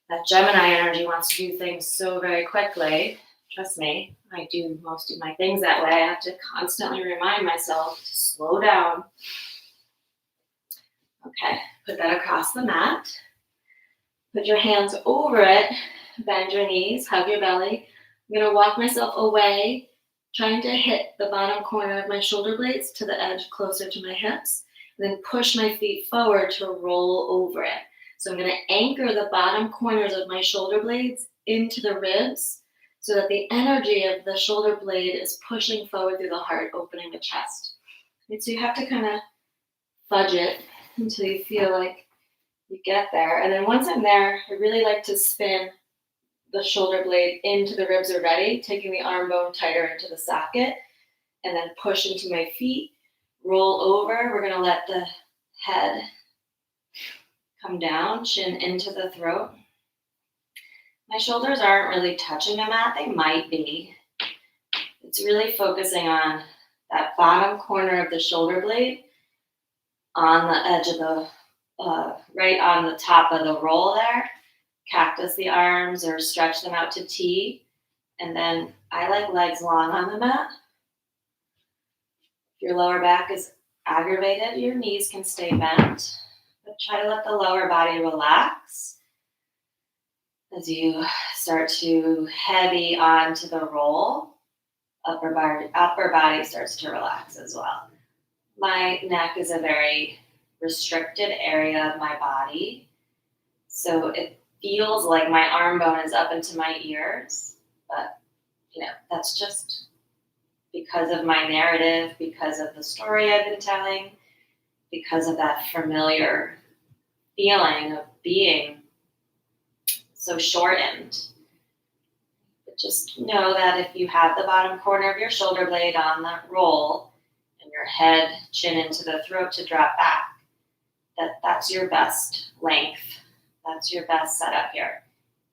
That Gemini energy wants to do things so very quickly. Trust me, I do most of my things that way. I have to constantly remind myself to slow down. Okay, put that across the mat. Put your hands over it. Bend your knees, hug your belly. I'm going to walk myself away, trying to hit the bottom corner of my shoulder blades to the edge closer to my hips, and then push my feet forward to roll over it. So I'm going to anchor the bottom corners of my shoulder blades into the ribs so that the energy of the shoulder blade is pushing forward through the heart, opening the chest. And so you have to kind of fudge it until you feel like you get there. And then once I'm there, I really like to spin the shoulder blade into the ribs already, taking the arm bone tighter into the socket, and then push into my feet, roll over. We're going to let the head come down, chin into the throat. My shoulders aren't really touching the mat. They might be. It's really focusing on that bottom corner of the shoulder blade on the edge of the, right on the top of the roll there. Cactus the arms or stretch them out to T. And then I like legs long on the mat. If your lower back is aggravated, your knees can stay bent. But try to let the lower body relax as you start to heavy onto the roll. Upper body starts to relax as well. My neck is a very restricted area of my body. So it feels like my arm bone is up into my ears, but that's just because of my narrative, because of the story I've been telling, because of that familiar feeling of being so shortened. But just know that if you have the bottom corner of your shoulder blade on that roll and your head chin into the throat to drop back, that's your best length. That's your best setup here,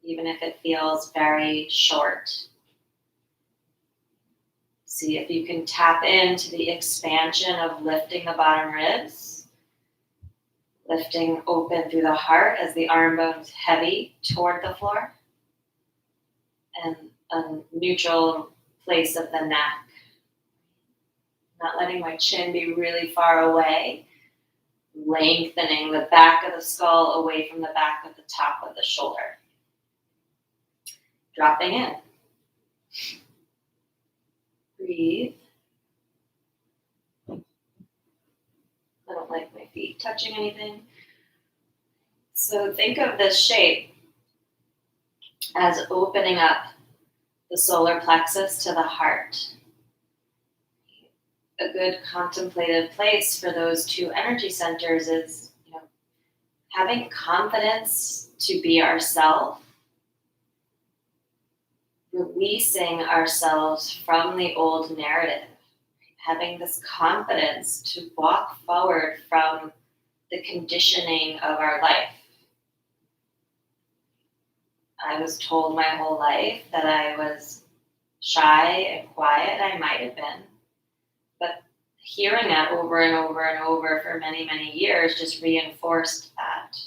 even if it feels very short. See if you can tap into the expansion of lifting the bottom ribs, lifting open through the heart as the arm bone's heavy toward the floor, and a neutral place of the neck. Not letting my chin be really far away. Lengthening the back of the skull away from the back of the top of the shoulder. Dropping in. Breathe. I don't like my feet touching anything. So think of this shape as opening up the solar plexus to the heart. A good contemplative place for those two energy centers is, having confidence to be ourselves, releasing ourselves from the old narrative, having this confidence to walk forward from the conditioning of our life. I was told my whole life that I was shy and quiet. I might have been, but hearing that over and over and over for many, many years just reinforced that.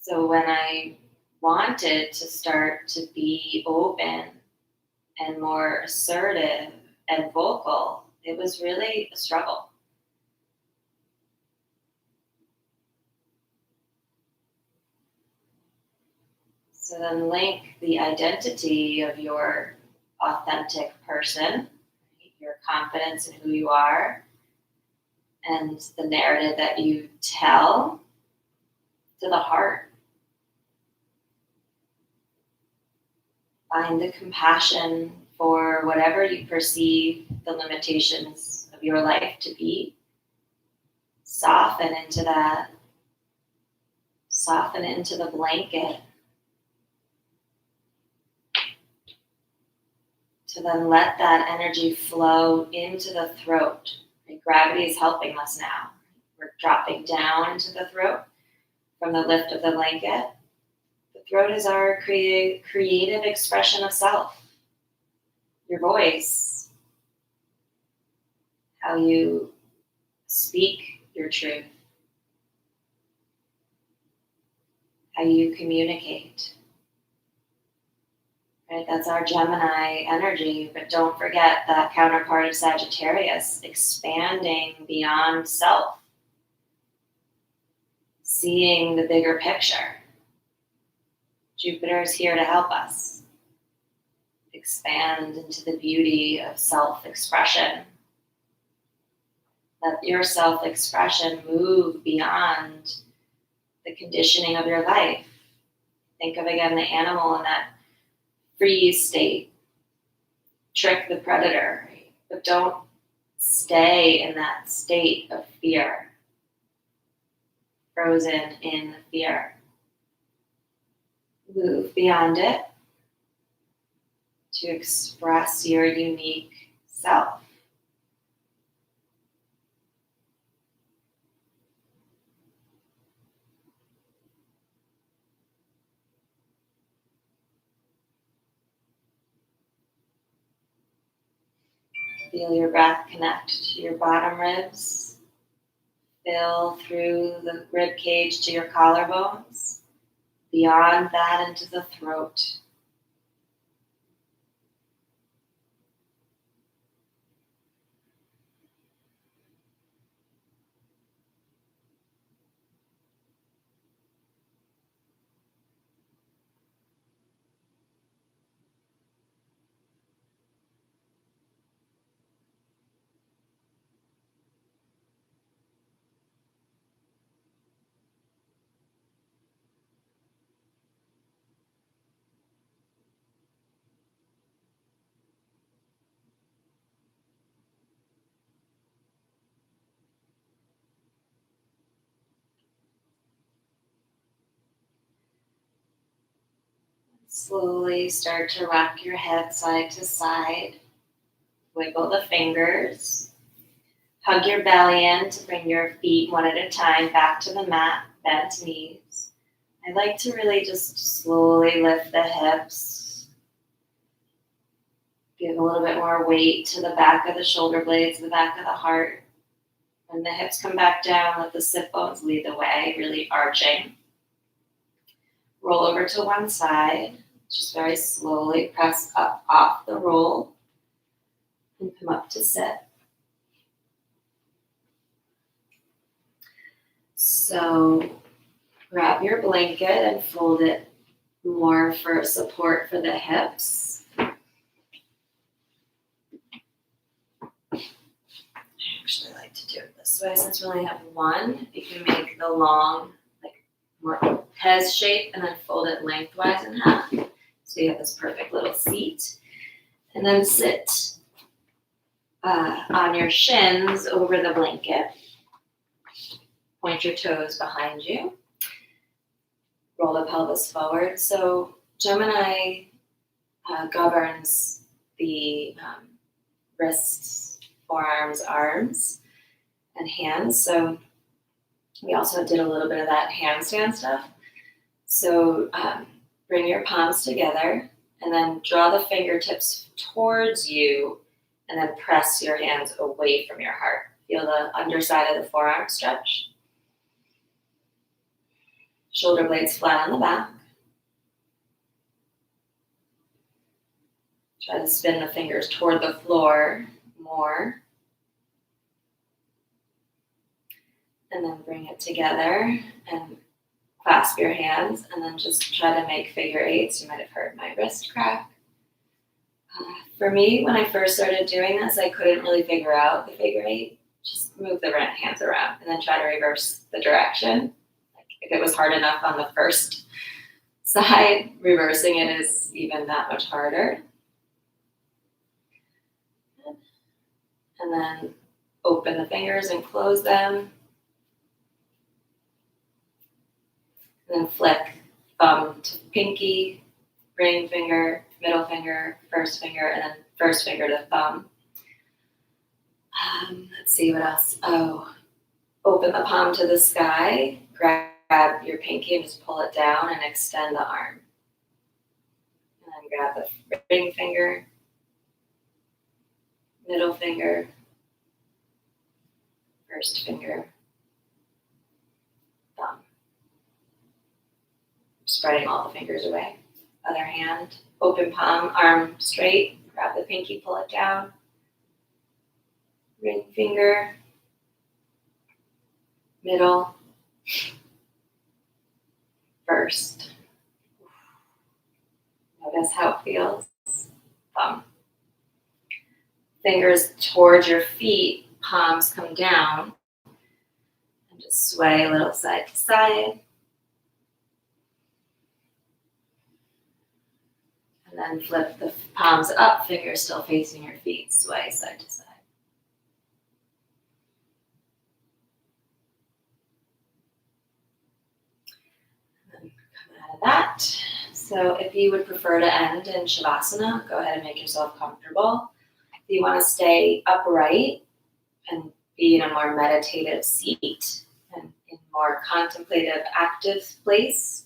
So when I wanted to start to be open and more assertive and vocal, it was really a struggle. So then link the identity of your authentic person, your confidence in who you are, and the narrative that you tell to the heart. Find the compassion for whatever you perceive the limitations of your life to be. Soften into that. Soften into the blanket. To then let that energy flow into the throat. Gravity is helping us now. We're dropping down into the throat from the lift of the blanket. The throat is our creative expression of self. Your voice. How you speak your truth. How you communicate. Right, that's our Gemini energy, but don't forget that counterpart of Sagittarius, expanding beyond self, seeing the bigger picture. Jupiter is here to help us expand into the beauty of self-expression. Let your self-expression move beyond the conditioning of your life. Think of again the animal in that freeze state. Trick the predator, right? But don't stay in that state of fear. Frozen in the fear. Move beyond it to express your unique self. Feel your breath connect to your bottom ribs. Fill through the rib cage to your collarbones. Beyond that into the throat. Slowly start to rock your head side to side. Wiggle the fingers. Hug your belly in to bring your feet one at a time back to the mat, bent knees. I like to really just slowly lift the hips. Give a little bit more weight to the back of the shoulder blades, the back of the heart. When the hips come back down, let the sit bones lead the way, really arching. Roll over to one side. Just very slowly press up off the roll and come up to sit. So grab your blanket and fold it more for support for the hips. I actually like to do it this way since we only have one. You can make the long, like more Pez shape and then fold it lengthwise in half. So you have this perfect little seat. And then sit on your shins over the blanket. Point your toes behind you. Roll the pelvis forward. So Gemini governs the wrists, forearms, arms, and hands. So we also did a little bit of that handstand stuff. So bring your palms together and then draw the fingertips towards you and then press your hands away from your heart. Feel the underside of the forearm stretch. Shoulder blades flat on the back. Try to spin the fingers toward the floor more. And then bring it together and clasp your hands and then just try to make figure eights. You might have heard my wrist crack. For me, when I first started doing this, I couldn't really figure out the figure eight. Just move the hands around and then try to reverse the direction. Like if it was hard enough on the first side, reversing it is even that much harder. And then open the fingers and close them. And then flick thumb to pinky, ring finger, middle finger, first finger, and then first finger to thumb. Let's see what else. Oh, open the palm to the sky, grab your pinky and just pull it down and extend the arm. And then grab the ring finger, middle finger, first finger, thumb. Spreading all the fingers away. Other hand, open palm, arm straight, grab the pinky, pull it down. Ring finger, middle, first. Notice how it feels. Thumb. Fingers towards your feet, palms come down. And just sway a little side to side. And then flip the palms up, fingers still facing your feet, sway side to side. And then come out of that. So if you would prefer to end in Shavasana, go ahead and make yourself comfortable. If you want to stay upright and be in a more meditative seat and in more contemplative, active place,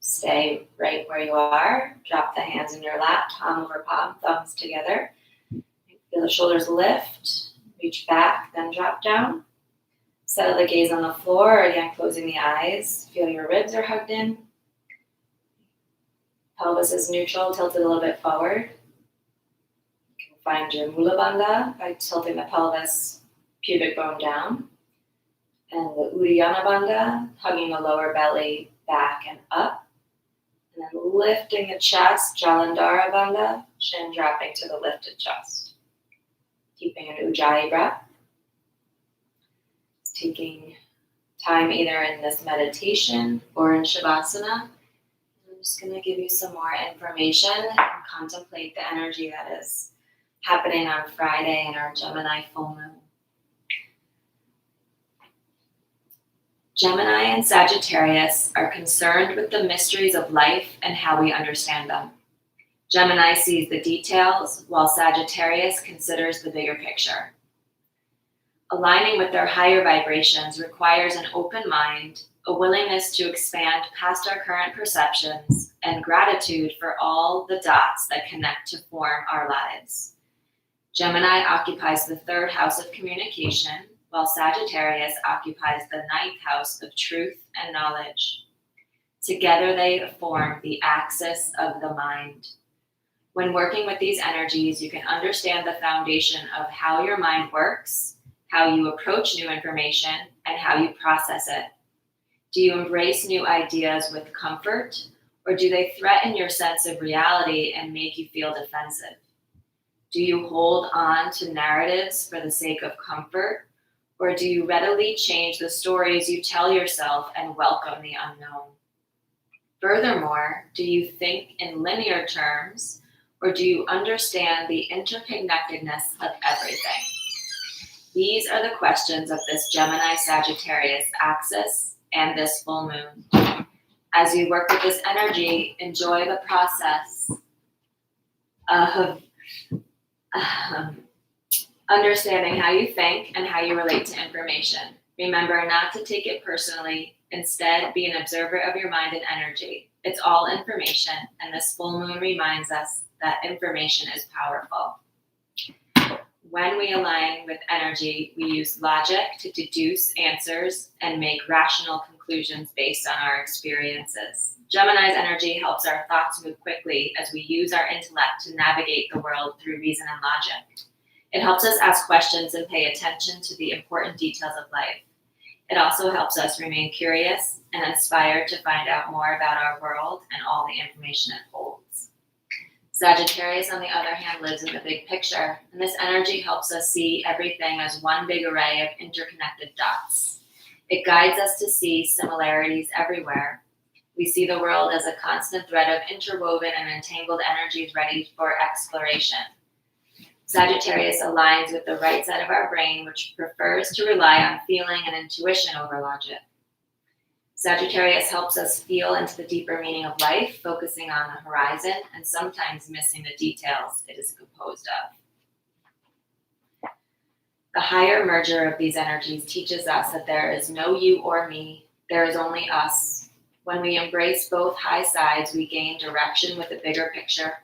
stay right where you are. Drop the hands in your lap, palm over palm, thumbs together. Feel the shoulders lift, reach back, then drop down. Settle the gaze on the floor, again closing the eyes. Feel your ribs are hugged in. Pelvis is neutral, tilted a little bit forward. You can find your Mula Bandha by tilting the pelvis, pubic bone down. And the Uddiyana Bandha, hugging the lower belly back and up. And then lifting the chest, Jalandhara Bandha, chin dropping to the lifted chest. Keeping an Ujjayi breath. Taking time either in this meditation or in Shavasana. I'm just going to give you some more information and contemplate the energy that is happening on Friday in our Gemini full moon. Gemini and Sagittarius are concerned with the mysteries of life and how we understand them. Gemini sees the details, while Sagittarius considers the bigger picture. Aligning with their higher vibrations requires an open mind, a willingness to expand past our current perceptions, and gratitude for all the dots that connect to form our lives. Gemini occupies the third house of communication, while Sagittarius occupies the ninth house of truth and knowledge. Together they form the axis of the mind. When working with these energies, you can understand the foundation of how your mind works, how you approach new information, and how you process it. Do you embrace new ideas with comfort, or do they threaten your sense of reality and make you feel defensive? Do you hold on to narratives for the sake of comfort, or do you readily change the stories you tell yourself and welcome the unknown? Furthermore, do you think in linear terms, or do you understand the interconnectedness of everything? These are the questions of this Gemini-Sagittarius axis and this full moon. As you work with this energy, enjoy the process of understanding how you think and how you relate to information. Remember not to take it personally. Instead, be an observer of your mind and energy. It's all information, and this full moon reminds us that information is powerful. When we align with energy, we use logic to deduce answers and make rational conclusions based on our experiences. Gemini's energy helps our thoughts move quickly as we use our intellect to navigate the world through reason and logic. It helps us ask questions and pay attention to the important details of life. It also helps us remain curious and inspired to find out more about our world and all the information it holds. Sagittarius, on the other hand, lives in the big picture, and this energy helps us see everything as one big array of interconnected dots. It guides us to see similarities everywhere. We see the world as a constant thread of interwoven and entangled energies ready for exploration. Sagittarius aligns with the right side of our brain, which prefers to rely on feeling and intuition over logic. Sagittarius helps us feel into the deeper meaning of life, focusing on the horizon and sometimes missing the details it is composed of. The higher merger of these energies teaches us that there is no you or me, there is only us. When we embrace both high sides, we gain direction with a bigger picture.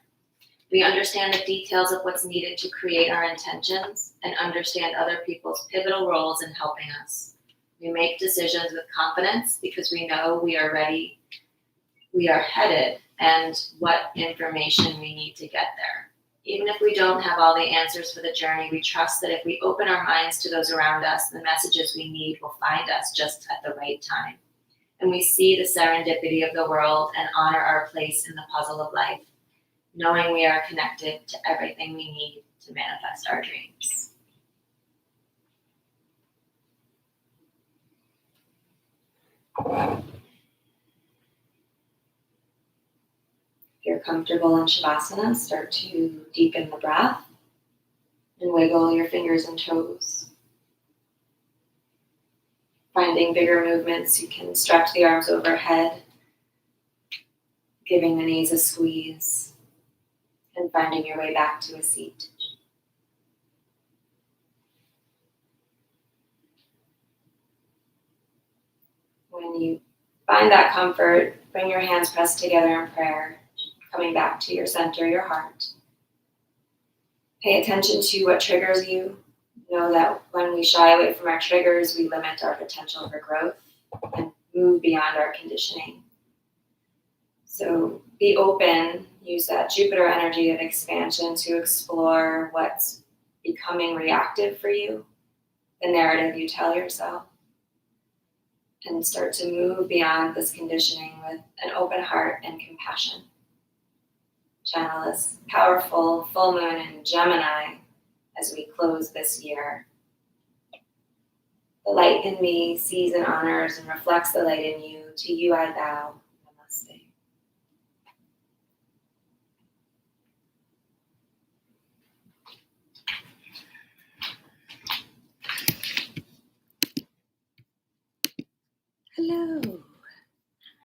We understand the details of what's needed to create our intentions and understand other people's pivotal roles in helping us. We make decisions with confidence because we know we are ready, we are headed, and what information we need to get there. Even if we don't have all the answers for the journey, we trust that if we open our minds to those around us, the messages we need will find us just at the right time. And we see the serendipity of the world and honor our place in the puzzle of life, knowing we are connected to everything we need to manifest our dreams. If you're comfortable in Shavasana, start to deepen the breath and wiggle your fingers and toes. Finding bigger movements, you can stretch the arms overhead, giving the knees a squeeze, and finding your way back to a seat. When you find that comfort, bring your hands pressed together in prayer, coming back to your center, your heart. Pay attention to what triggers you. Know that when we shy away from our triggers, we limit our potential for growth and move beyond our conditioning. So be open, use that Jupiter energy of expansion to explore what's becoming reactive for you, the narrative you tell yourself, and start to move beyond this conditioning with an open heart and compassion. Channel this powerful full moon in Gemini as we close this year. The light in me sees and honors and reflects the light in you. To you I bow.